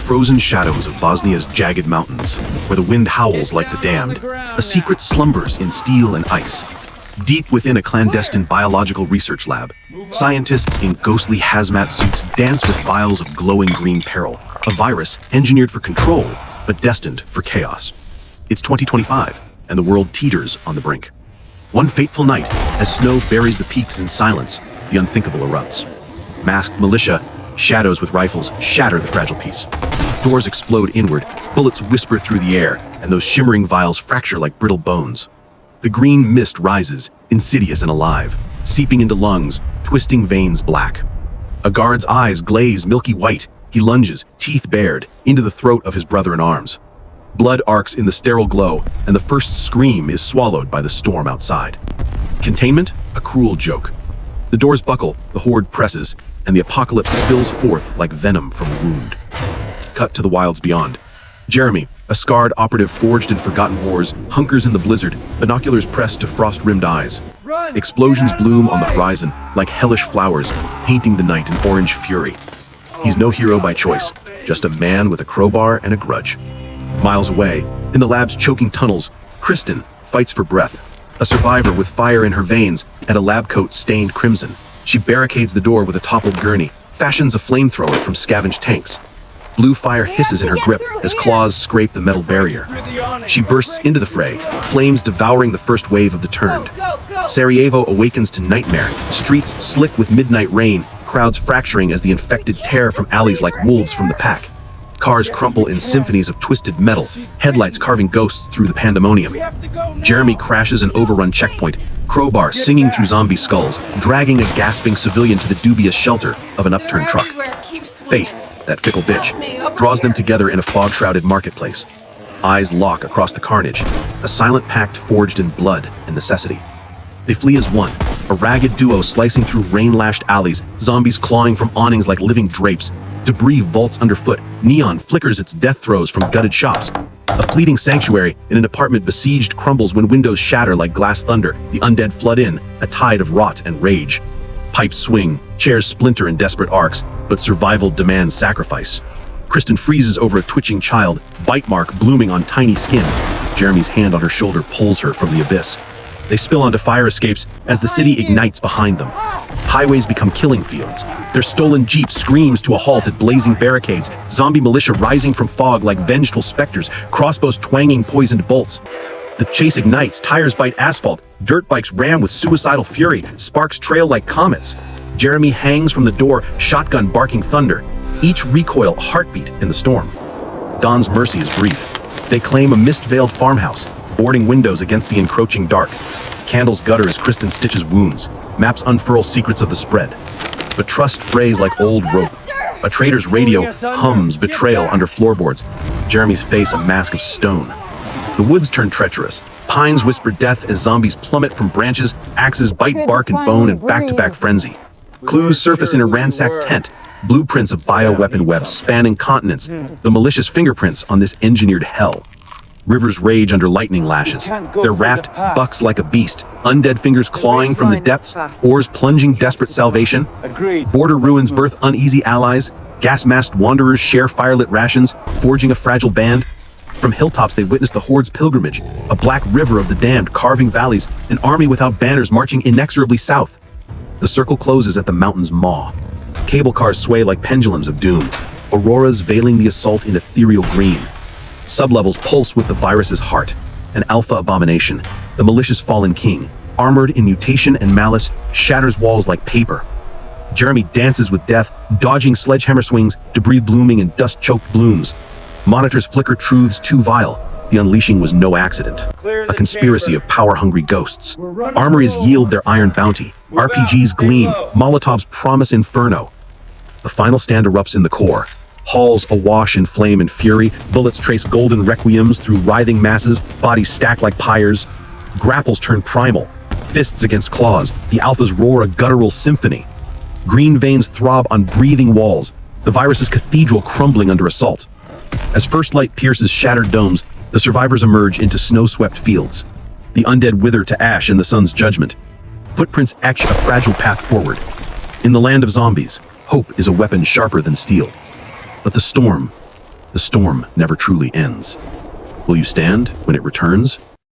frozen shadows of Bosnia's jagged mountains, where the wind howls like the damned, a secret slumbers in steel and ice. Deep within a clandestine biological research lab, scientists in ghostly hazmat suits dance with vials of glowing green peril, a virus engineered for control, but destined for chaos. It's 2025, and the world teeters on the brink. One fateful night, as snow buries the peaks in silence, the unthinkable erupts. Masked militia, shadows with rifles, shatter the fragile peace. Doors explode inward, bullets whisper through the air, and those shimmering vials fracture like brittle bones. The green mist rises, insidious and alive, seeping into lungs, twisting veins black. A guard's eyes glaze milky white. He lunges, teeth bared, into the throat of his brother in arms. Blood arcs in the sterile glow, and the first scream is swallowed by the storm outside. Containment? A cruel joke. The doors buckle, the horde presses, and the apocalypse spills forth like venom from a wound. Cut to the wilds beyond. Jeremy, a scarred operative forged in forgotten wars, hunkers in the blizzard, binoculars pressed to frost-rimmed eyes. Explosions bloom on the horizon like hellish flowers, painting the night in orange fury. He's no hero by choice, just a man with a crowbar and a grudge. Miles away, in the lab's choking tunnels, Kristen fights for breath. A survivor with fire in her veins and a lab coat stained crimson. She barricades the door with a toppled gurney, fashions a flamethrower from scavenged tanks. Blue fire hisses in her grip as claws scrape the metal barrier. She bursts into the fray, flames devouring the first wave of the turned. Sarajevo awakens to nightmare, streets slick with midnight rain, crowds fracturing as the infected tear from alleys like wolves from the pack. Cars crumple in symphonies of twisted metal, headlights carving ghosts through the pandemonium. Jeremy crashes an overrun checkpoint, crowbar singing through zombie skulls, dragging a gasping civilian to the dubious shelter of an upturned truck. Fate, that fickle bitch, draws them together in a fog-shrouded marketplace. Eyes lock across the carnage, a silent pact forged in blood and necessity. They flee as one, a ragged duo slicing through rain-lashed alleys, zombies clawing from awnings like living drapes. Debris vaults underfoot, neon flickers its death throes from gutted shops. A fleeting sanctuary in an apartment besieged crumbles when windows shatter like glass thunder. The undead flood in, a tide of rot and rage. Pipes swing, chairs splinter in desperate arcs, but survival demands sacrifice. Kristen freezes over a twitching child, bite mark blooming on tiny skin. Jeremy's hand on her shoulder pulls her from the abyss. They spill onto fire escapes as the city ignites behind them. Highways become killing fields. Their stolen jeep screams to a halt at blazing barricades, zombie militia rising from fog like vengeful specters, crossbows twanging poisoned bolts. The chase ignites, tires bite asphalt, dirt bikes ram with suicidal fury, sparks trail like comets. Jeremy hangs from the door, shotgun barking thunder, each recoil a heartbeat in the storm. Dawn's mercy is brief. They claim a mist-veiled farmhouse, boarding windows against the encroaching dark. Candles gutter as Kristen stitches wounds, maps unfurl secrets of the spread. But trust frays like old rope. A trader's radio hums betrayal under floorboards. Jeremy's face a mask of stone. The woods turn treacherous. Pines whisper death as zombies plummet from branches, axes bite bark and bone in back-to-back frenzy. Clues surface in a ransacked tent, blueprints of bioweapon webs spanning continents, the malicious fingerprints on this engineered hell. Rivers rage under lightning lashes. Their raft bucks like a beast, undead fingers clawing from the depths, oars plunging desperate salvation. Border ruins birth uneasy allies, gas-masked wanderers share firelit rations, forging a fragile band. From hilltops they witness the horde's pilgrimage, a black river of the damned carving valleys, an army without banners marching inexorably south. The circle closes at the mountain's maw. Cable cars sway like pendulums of doom, auroras veiling the assault in ethereal green. Sublevels pulse with the virus's heart, an alpha abomination, the malicious fallen king, armored in mutation and malice, shatters walls like paper. Jeremy dances with death, dodging sledgehammer swings, debris blooming in dust-choked blooms. Monitors flicker truths too vile. The unleashing was no accident, a conspiracy of power-hungry ghosts. Armories yield their iron bounty, RPGs gleam, Molotovs promise inferno. The final stand erupts in the core. Halls awash in flame and fury, bullets trace golden requiems through writhing masses, bodies stack like pyres. Grapples turn primal, fists against claws, the alphas roar a guttural symphony. Green veins throb on breathing walls, the virus's cathedral crumbling under assault. As first light pierces shattered domes, the survivors emerge into snow-swept fields. The undead wither to ash in the sun's judgment. Footprints etch a fragile path forward. In the land of zombies, hope is a weapon sharper than steel. But the storm, The storm never truly ends. Will you stand when it returns?